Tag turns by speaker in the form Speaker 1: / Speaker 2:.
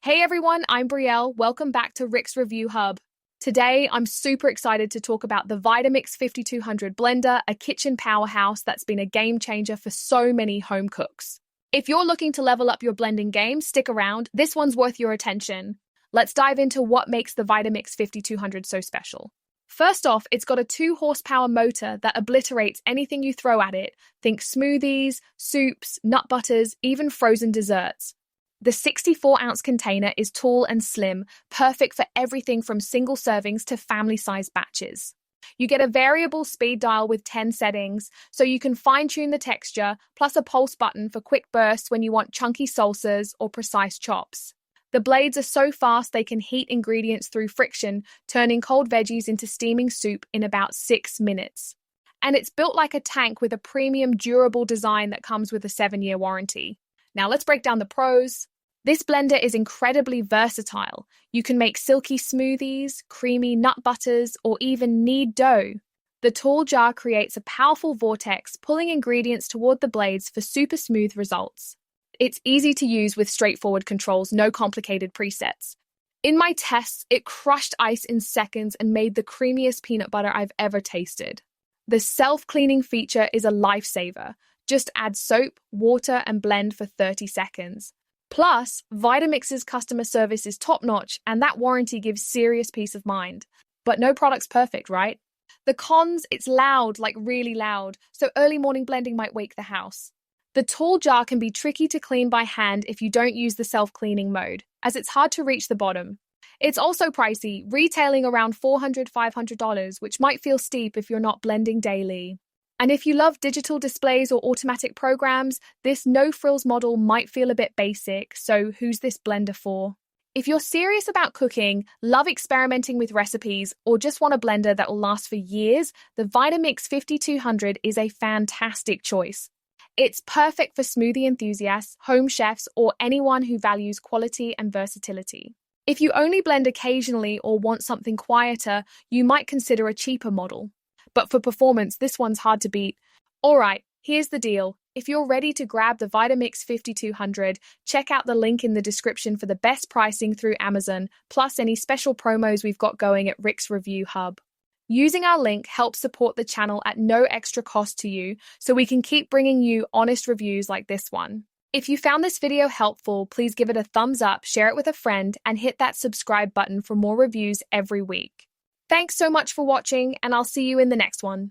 Speaker 1: Hey everyone, I'm Brielle. Welcome back to Rick's Review Hub. Today, I'm super excited to talk about the Vitamix 5200 blender, a kitchen powerhouse that's been a game changer for so many home cooks. If you're looking to level up your blending game, stick around. This one's worth your attention. Let's dive into what makes the Vitamix 5200 so special. First off, it's got a 2 horsepower motor that obliterates anything you throw at it. Think smoothies, soups, nut butters, even frozen desserts. The 64-ounce container is tall and slim, perfect for everything from single servings to family-sized batches. You get a variable speed dial with 10 settings, so you can fine-tune the texture, plus a pulse button for quick bursts when you want chunky salsas or precise chops. The blades are so fast they can heat ingredients through friction, turning cold veggies into steaming soup in about 6 minutes. And it's built like a tank with a premium durable design that comes with a 7-year warranty. Now let's break down the pros. This blender is incredibly versatile. You can make silky smoothies, creamy nut butters, or even knead dough. The tall jar creates a powerful vortex, pulling ingredients toward the blades for super smooth results. It's easy to use with straightforward controls, no complicated presets. In my tests, it crushed ice in seconds and made the creamiest peanut butter I've ever tasted. The self-cleaning feature is a lifesaver. Just add soap, water, and blend for 30 seconds. Plus, Vitamix's customer service is top-notch, and that warranty gives serious peace of mind. But no product's perfect, right? The cons, it's loud, like really loud, so early morning blending might wake the house. The tall jar can be tricky to clean by hand if you don't use the self-cleaning mode, as it's hard to reach the bottom. It's also pricey, retailing around $400–500, which might feel steep if you're not blending daily. And if you love digital displays or automatic programs, this no-frills model might feel a bit basic, so who's this blender for? If you're serious about cooking, love experimenting with recipes, or just want a blender that will last for years, the Vitamix 5200 is a fantastic choice. It's perfect for smoothie enthusiasts, home chefs, or anyone who values quality and versatility. If you only blend occasionally or want something quieter, you might consider a cheaper model. But for performance, this one's hard to beat. Alright, here's the deal. If you're ready to grab the Vitamix 5200, check out the link in the description for the best pricing through Amazon, plus any special promos we've got going at Rick's Review Hub. Using our link helps support the channel at no extra cost to you, so we can keep bringing you honest reviews like this one. If you found this video helpful, please give it a thumbs up, share it with a friend, and hit that subscribe button for more reviews every week. Thanks so much for watching, and I'll see you in the next one.